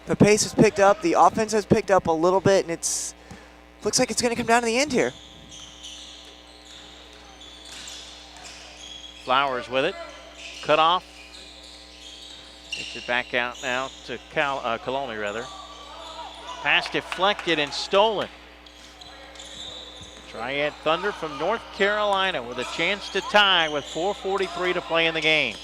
the pace has picked up. The offense has picked up a little bit, and it's looks like it's going to come down to the end here. Flowers with it. Cut off. Gets it back out now to Coloni, rather. Pass deflected and stolen. Triad Thunder from North Carolina with a chance to tie with 4:43 to play in the game.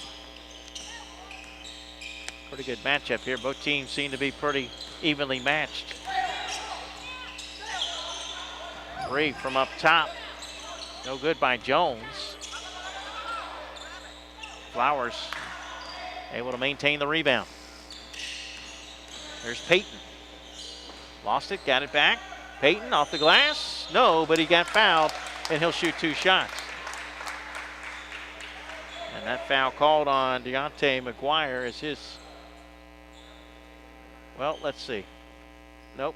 Pretty good matchup here. Both teams seem to be pretty evenly matched. Three from up top. No good by Jones. Flowers able to maintain the rebound. There's Peyton. Lost it, got it back. Peyton off the glass. No, but he got fouled, and he'll shoot 2 shots. And that foul called on Deontay McGuire is his. Well, let's see. Nope.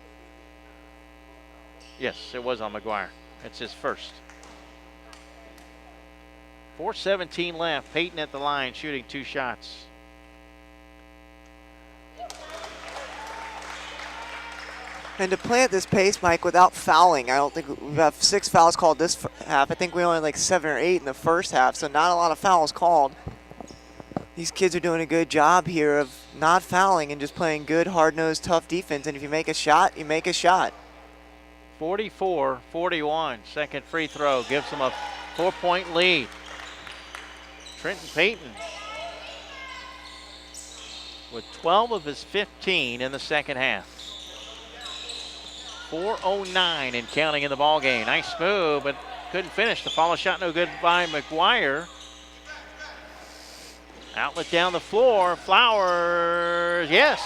Yes, it was on McGuire. It's his first. 4:17 left. Peyton at the line shooting 2 shots. And to play at this pace, Mike, without fouling, I don't think we have 6 fouls called this half. I think we only had like 7 or 8 in the first half, so not a lot of fouls called. These kids are doing a good job here of not fouling and just playing good, hard-nosed, tough defense. And if you make a shot, you make a shot. 44-41. Second free throw gives them a 4-point lead. Trenton Payton with 12 of his 15 in the second half. 4:09 and counting in the ball game. Nice move, but couldn't finish. The follow shot no good by McGuire. Outlet down the floor. Flowers, yes.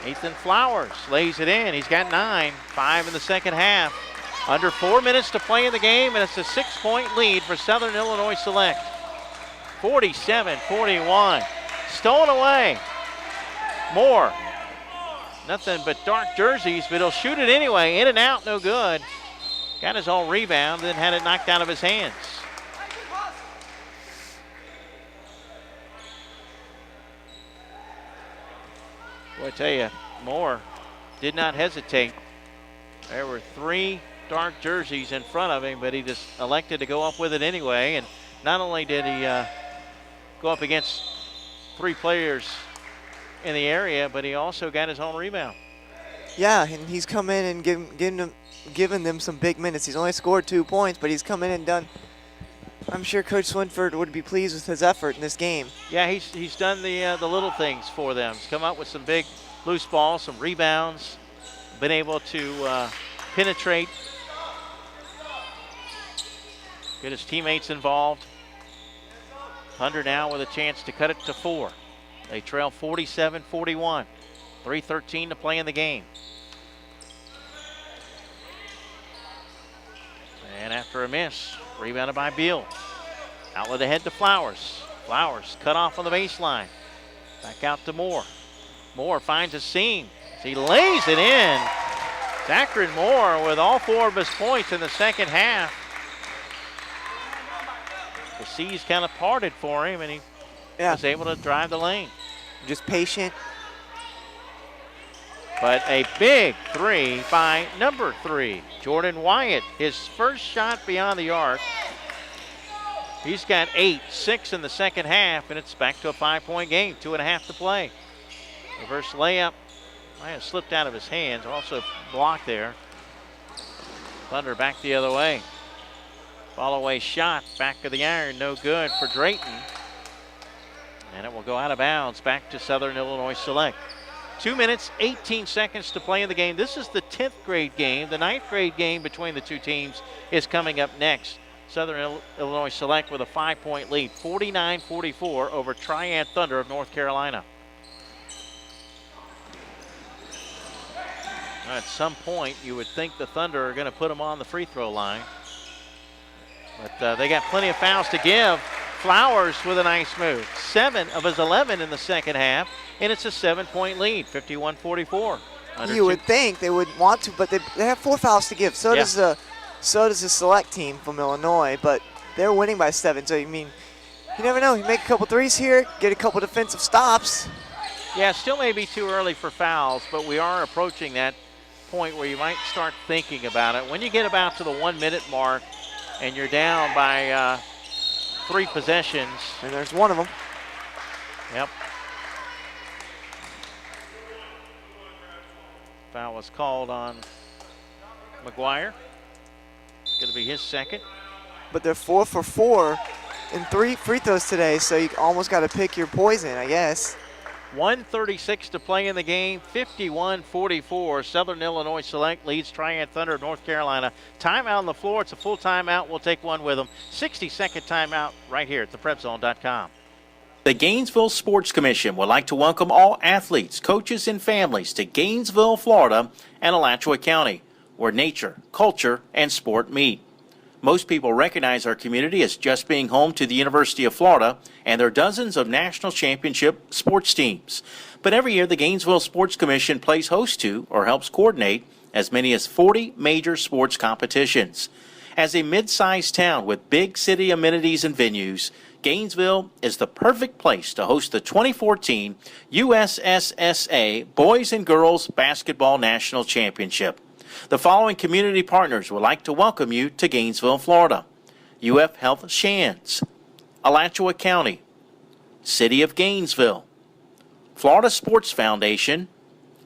Ethan Flowers lays it in. He's got 9, 5 in the second half. Under 4 minutes to play in the game, and it's a 6-point lead for Southern Illinois Select. 47-41. Stolen away. Moore. Nothing but dark jerseys, but he'll shoot it anyway. In and out, no good. Got his own rebound, then had it knocked out of his hands. Boy, I tell you, Moore did not hesitate. There were 3 dark jerseys in front of him, but he just elected to go up with it anyway. And not only did he go up against 3 players in the area, but he also got his own rebound. Yeah, and he's come in and given them some big minutes. He's only scored 2 points, but he's come in and done. I'm sure Coach Swinford would be pleased with his effort in this game. Yeah, he's done the little things for them. He's come up with some big loose balls, some rebounds, been able to penetrate, get his teammates involved. Thunder now with a chance to cut it to 4. They trail 47-41. 3:13 to play in the game. And after a miss, rebounded by Beal. Outlet ahead to Flowers. Flowers cut off on the baseline. Back out to Moore. Moore finds a seam. He lays it in. Zachary Moore with all 4 of his points in the second half. The seas kind of parted for him, and he was able to drive the lane. Just patient. But a big 3 by number 3, Jordan Wyatt. His first shot beyond the arc. He's got 8, 6 in the second half, and it's back to a 5-point game, 2.5 to play. Reverse layup might have slipped out of his hands, also blocked there. Thunder back the other way. Fall away shot, back of the iron, no good for Drayton. And it will go out of bounds, back to Southern Illinois Select. 2 minutes, 18 seconds to play in the game. This is the 10th grade game. The 9th grade game between the 2 teams is coming up next. Southern Illinois Select with a 5-point lead, 49-44 over Triad Thunder of North Carolina. At some point, you would think the Thunder are going to put them on the free throw line. But they got plenty of fouls to give. Flowers with a nice move. 7 of his 11 in the second half, and it's a 7-point lead, 51-44. You would think they would want to, but they have 4 fouls to give. So does the Select team from Illinois, but they're winning by 7. So, I mean, you never know. You make a couple threes here, get a couple defensive stops. Yeah, still may be too early for fouls, but we are approaching that point where you might start thinking about it. When you get about to the 1-minute mark and you're down by 3 possessions. And there's one of them. Yep. Foul was called on McGuire. It's going to be his second. But they're 4 for 4 in 3 free throws today, so you almost got to pick your poison, I guess. 1:36 to play in the game, 51-44. Southern Illinois Select leads Triad Thunder of North Carolina. Timeout on the floor. It's a full timeout. We'll take one with them. 60-second timeout right here at theprepzone.com. The Gainesville Sports Commission would like to welcome all athletes, coaches, and families to Gainesville, Florida, and Alachua County, where nature, culture, and sport meet. Most people recognize our community as just being home to the University of Florida and their dozens of national championship sports teams. But every year, the Gainesville Sports Commission plays host to or helps coordinate as many as 40 major sports competitions. As a mid-sized town with big city amenities and venues, Gainesville is the perfect place to host the 2014 USSSA Boys and Girls Basketball National Championship. The following community partners would like to welcome you to Gainesville, Florida: UF Health Shands, Alachua County, City of Gainesville, Florida Sports Foundation,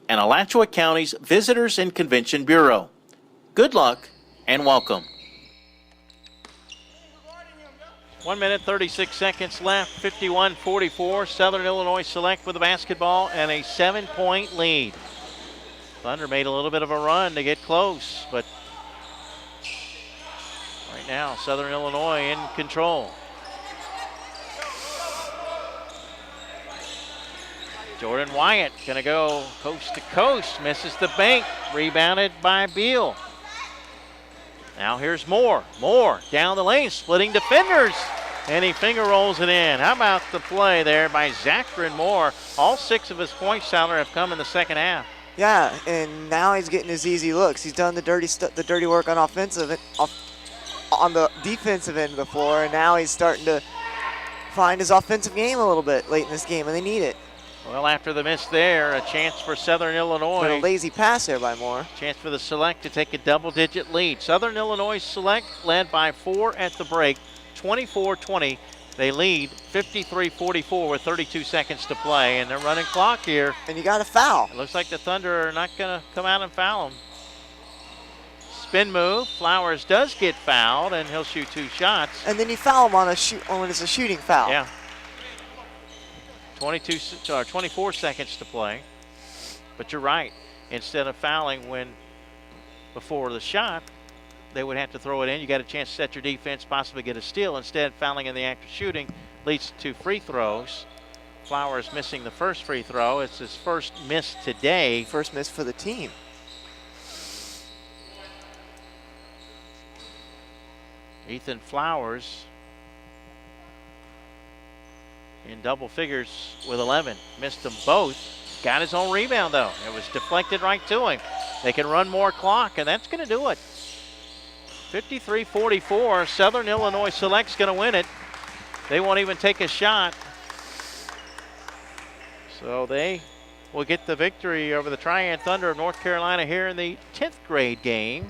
and Alachua County's Visitors and Convention Bureau. Good luck and welcome. 1 minute, 36 seconds left, 51-44. Southern Illinois Select with the basketball and a 7-point lead. Thunder made a little bit of a run to get close, but right now Southern Illinois in control. Jordan Wyatt gonna go coast to coast, misses the bank, rebounded by Beal. Now here's Moore down the lane, splitting defenders, and he finger rolls it in. How about the play there by Zachary Moore? All 6 of his points, Sauer, have come in the second half. Yeah, and now he's getting his easy looks. He's done the dirty work on on the defensive end of the floor, and now he's starting to find his offensive game a little bit late in this game, and they need it. Well, after the miss there, a chance for Southern Illinois. But a lazy pass there by Moore. Chance for the Select to take a double-digit lead. Southern Illinois Select led by 4 at the break, 24-20. They lead 53-44 with 32 seconds to play, and they're running clock here. And you got a foul. It looks like the Thunder are not going to come out and foul him. Spin move. Flowers does get fouled, and he'll shoot 2 shots. And then you foul him on when it's a shooting foul. Yeah. 24 seconds to play. But you're right. Instead of fouling before the shot, they would have to throw it in. You got a chance to set your defense, possibly get a steal. Instead, fouling in the act of shooting leads to 2 free throws. Flowers missing the first free throw. It's his first miss today. First miss for the team. Ethan Flowers in double figures with 11. Missed them both. Got his own rebound, though. It was deflected right to him. They can run more clock, and that's going to do it. 53-44. Southern Illinois Select's going to win it. They won't even take a shot. So they will get the victory over the Triad Thunder of North Carolina here in the 10th grade game.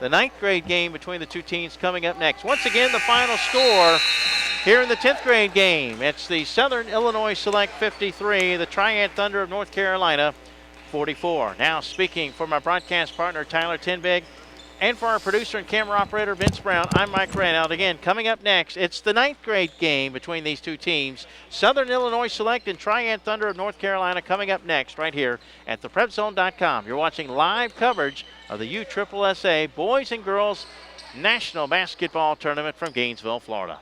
The 9th grade game between the 2 teams coming up next. Once again, the final score here in the 10th grade game. It's the Southern Illinois Select 53, the Triad Thunder of North Carolina 44. Now speaking for my broadcast partner, Tyler Tenbig, and for our producer and camera operator, Vince Brown, I'm Mike Reynolds. Again, coming up next, it's the 9th grade game between these 2 teams. Southern Illinois Select and Triad Thunder of North Carolina coming up next right here at theprepzone.com. You're watching live coverage of the USSSA Boys and Girls National Basketball Tournament from Gainesville, Florida.